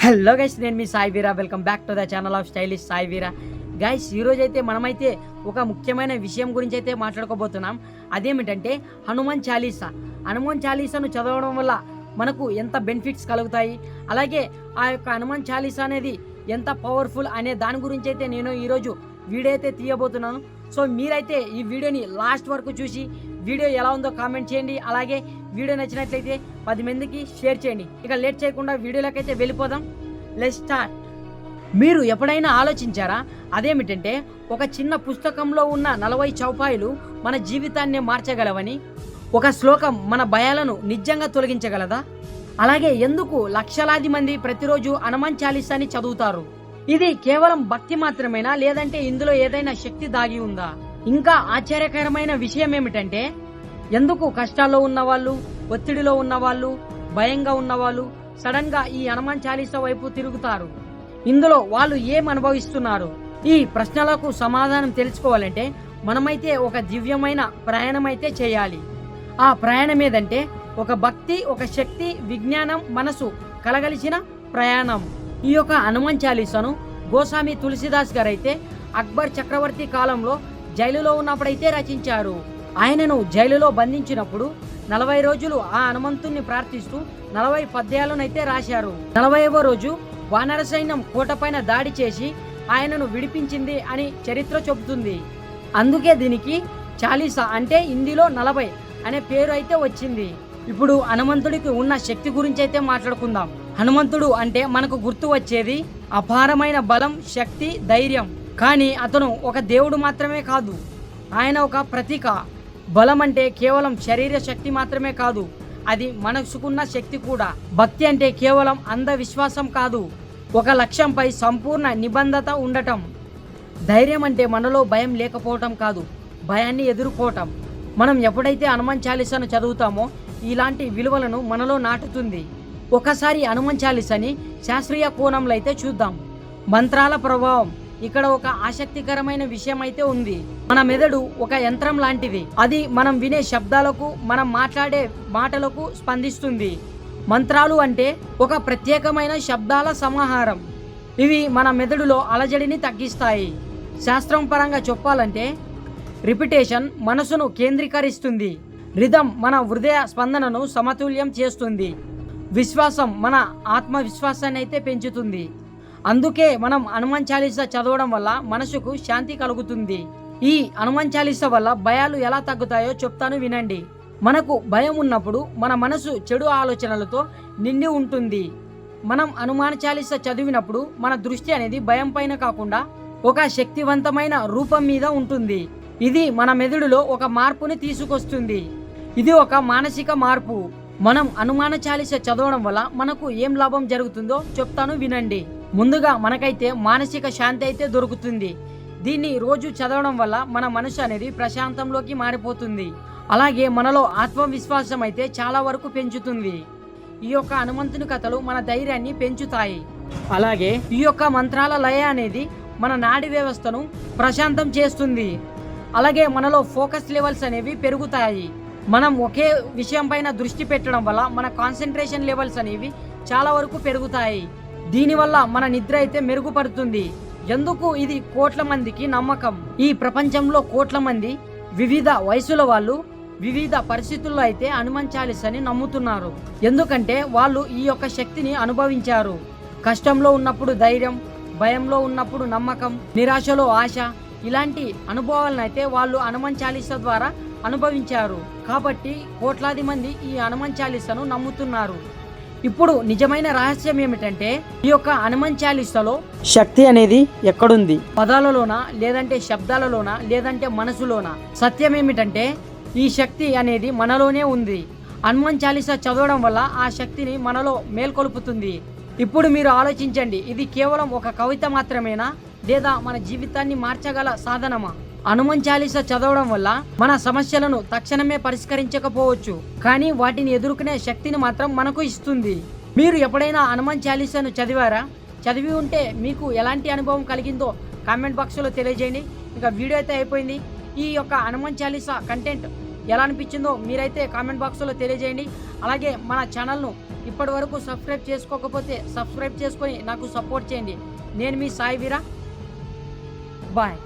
Hello guys, నేను మీ Sai Veera. Welcome back to the channel of stylish Sai Veera. Guys, ఈరోజు అయితే మనమైతే ఒక ముఖ్యమైన విషయం గురించి అయితే మాట్లాడుకోబోతున్నాం. అదేమిటంటే హనుమాన్ చాలీసా. హనుమాన్ చాలీసాను చదవడం వల్ల మనకు ఎంత బెనిఫిట్స్ కలుగుతాయి, అలాగే ఆ యొక్క హనుమాన్ చాలీసా అనేది ఎంత పవర్ఫుల్ అనే దాని గురించి అయితే నేను ఈరోజు వీడియో అయితే తీయబోతున్నాను. సో మీరైతే ఈ వీడియోని లాస్ట్ వరకు చూసి వీడియో ఎలా ఉందో కామెంట్ చేయండి. అలాగే వీడియో నచ్చినట్లయితే 10 మందికి షేర్ చేయండి. ఇక లేట్ చేయకుండా వీడియోలోకైతే వెళ్ళిపోదాం. Let's start. మీరు ఎప్పుడైనా ఆలోచించారా? అదేమిటంటే ఒక చిన్న పుస్తకంలో ఉన్న 40 చౌపాయిలు మన జీవితాన్ని మార్చగలవని. ఒక శ్లోకం మన భయాలను నిజంగా తొలగించగలదా? అలాగే ఎందుకు లక్షలాది మంది ప్రతిరోజు హనుమాన్ చాలీసాని చదువుతారు? ఇది కేవలం భక్తి మాత్రమేనా, లేదంటే ఇందులో ఏదైనా శక్తి దాగి ఉందా? ఇంకా ఆశ్చర్యకరమైన విషయం ఏమిటంటే ఎందుకు కష్టాల్లో ఉన్నవాళ్ళు, ఒత్తిడిలో ఉన్నవాళ్ళు, భయంగా ఉన్నవాళ్ళు సడన్ గా ఈ హనుమాన్ చాలీసా వైపు తిరుగుతారు? ఇందులో వాళ్ళు ఏం అనుభవిస్తున్నారు? ఈ ప్రశ్నలకు సమాధానం తెలుసుకోవాలంటే మనమైతే ఒక దివ్యమైన ప్రయాణం అయితే చేయాలి. ఆ ప్రయాణం ఏదంటే ఒక భక్తి, ఒక శక్తి, విజ్ఞానం, మనసు కలగలిసిన ప్రయాణం. ఈ యొక్క హనుమాన్ చాలీసాను గోస్వామి తులసిదాస్ గారు అయితే అక్బర్ చక్రవర్తి కాలంలో జైలులో ఉన్నప్పుడైతే రచించారు. ఆయనను జైలులో బంధించినప్పుడు 40 రోజులు ఆ హనుమంతుణ్ణి ప్రార్థిస్తూ 40 పద్యాలనైతే రాశారు. 40వ రోజు వానర సైన్యం కోటపైన దాడి చేసి ఆయనను విడిపించింది అని చరిత్ర చెబుతుంది. అందుకే దీనికి చాలీసా అంటే హిందీలో 40 అనే పేరు అయితే వచ్చింది. ఇప్పుడు హనుమంతుడికి ఉన్న శక్తి గురించి అయితే మాట్లాడుకుందాం. హనుమంతుడు అంటే మనకు గుర్తు వచ్చేది అపారమైన బలం, శక్తి, ధైర్యం. కానీ అతను ఒక దేవుడు మాత్రమే కాదు, ఆయన ఒక ప్రతీక. బలం అంటే కేవలం శరీర శక్తి మాత్రమే కాదు, అది మనసుకున్న శక్తి కూడా. భక్తి అంటే కేవలం అంధవిశ్వాసం కాదు, ఒక లక్ష్యంపై సంపూర్ణ నిబద్ధత ఉండటం. ధైర్యం అంటే మనలో భయం లేకపోవటం కాదు, భయాన్ని ఎదుర్కోవటం. మనం ఎప్పుడైతే హనుమాన్ చాలీసాను చదువుతామో ఇలాంటి విలువలను మనలో నాటుతుంది. ఒకసారి హనుమాన్ చాలీసాని శాస్త్రీయ కోణంలో అయితే చూద్దాం. మంత్రాల ప్రభావం. ఇక్కడ ఒక ఆసక్తికరమైన విషయం అయితే ఉంది. మన మెదడు ఒక యంత్రం లాంటిది. అది మనం వినే శబ్దాలకు, మనం మాట్లాడే మాటలకు స్పందిస్తుంది. మంత్రాలు అంటే ఒక ప్రత్యేకమైన శబ్దాల సమాహారం. ఇవి మన మెదడులో అలజడిని తగ్గిస్తాయి. శాస్త్రం పరంగా చెప్పాలంటే రిపిటేషన్ మనసును కేంద్రీకరిస్తుంది. రిథం మన హృదయ స్పందనను సమతుల్యం చేస్తుంది. విశ్వాసం మన ఆత్మవిశ్వాసాన్ని అయితే పెంచుతుంది. అందుకే మనం హనుమాన్ చాలీసా చదవడం వల్ల మనసుకు శాంతి కలుగుతుంది. ఈ హనుమాన్ చాలీసా వల్ల భయాలు ఎలా తగ్గుతాయో చెప్తాను, వినండి. మనకు భయం ఉన్నప్పుడు మన మనసు చెడు ఆలోచనలతో నిండి ఉంటుంది. మనం హనుమాన్ చాలీసా చదివినప్పుడు మన దృష్టి అనేది భయం పైన కాకుండా ఒక శక్తివంతమైన రూపం మీద ఉంటుంది. ఇది మన మెదడులో ఒక మార్పుని తీసుకొస్తుంది. ఇది ఒక మానసిక మార్పు. మనం హనుమాన్ చాలీసా చదవడం వల్ల మనకు ఏం లాభం జరుగుతుందో చెప్తాను, వినండి. ముందుగా మనకైతే మానసిక శాంతి అయితే దొరుకుతుంది. దీన్ని రోజు చదవడం వల్ల మన మనసు అనేది ప్రశాంతంలోకి మారిపోతుంది. అలాగే మనలో ఆత్మవిశ్వాసం అయితే చాలా వరకు పెంచుతుంది. ఈ యొక్క హనుమంతుని కథలు మన ధైర్యాన్ని పెంచుతాయి. అలాగే ఈ యొక్క మంత్రాల లయ అనేది మన నాడి వ్యవస్థను ప్రశాంతం చేస్తుంది. అలాగే మనలో ఫోకస్ లెవెల్స్ అనేవి పెరుగుతాయి. మనం ఒకే విషయం పైన దృష్టి పెట్టడం వల్ల మన కాన్సన్ట్రేషన్ లెవెల్స్ అనేవి చాలా వరకు పెరుగుతాయి. దీనివల్ల మన నిద్ర అయితే మెరుగుపడుతుంది. ఎందుకు? ఇది కోట్ల మందికి నమ్మకం. ఈ ప్రపంచంలో కోట్ల మంది వివిధ వయసుల వాళ్ళు వివిధ పరిస్థితుల్లో అయితే హనుమాన్ చాలీసాని నమ్ముతున్నారు. ఎందుకంటే వాళ్ళు ఈ యొక్క శక్తిని అనుభవించారు. కష్టంలో ఉన్నప్పుడు ధైర్యం, భయంలో ఉన్నప్పుడు నమ్మకం, నిరాశలో ఆశ, ఇలాంటి అనుభవాలను అయితే వాళ్ళు హనుమాన్ చాలీసా ద్వారా అనుభవించారు. కాబట్టి కోట్లాది మంది ఈ హనుమాన్ చాలీసాను నమ్ముతున్నారు. ఇప్పుడు నిజమైన రహస్యం ఏమిటంటే ఈ యొక్క హనుమాన్ చాలీసాలో శక్తి అనేది ఎక్కడుంది? పదాలలోనా, లేదంటే శబ్దాలలోనా, లేదంటే మనసులోనా? సత్యం ఏమిటంటే ఈ శక్తి అనేది మనలోనే ఉంది. హనుమాన్ చాలీసా చదవడం వల్ల ఆ శక్తిని మనలో మేల్కొల్పుతుంది. ఇప్పుడు మీరు ఆలోచించండి, ఇది కేవలం ఒక కవిత మాత్రమేనా, లేదా మన జీవితాన్ని మార్చగల సాధనమా? హనుమాన్ చాలీసా చదవడం వల్ల మన సమస్యలను తక్షణమే పరిష్కరించకపోవచ్చు, కానీ వాటిని ఎదుర్కొనే శక్తిని మాత్రం మనకు ఇస్తుంది. మీరు ఎప్పుడైనా హనుమాన్ చాలీసాను చదివారా? చదివి ఉంటే మీకు ఎలాంటి అనుభవం కలిగిందో కామెంట్ బాక్స్లో తెలియజేయండి. ఇక వీడియో అయితే అయిపోయింది. ఈ యొక్క హనుమాన్ చాలీసా కంటెంట్ ఎలా అనిపించిందో మీరైతే కామెంట్ బాక్స్లో తెలియజేయండి. అలాగే మన ఛానల్ను ఇప్పటి వరకు సబ్స్క్రైబ్ చేసుకోకపోతే సబ్స్క్రైబ్ చేసుకొని నాకు సపోర్ట్ చేయండి. నేను మీ సాయి వీర. బాయ్.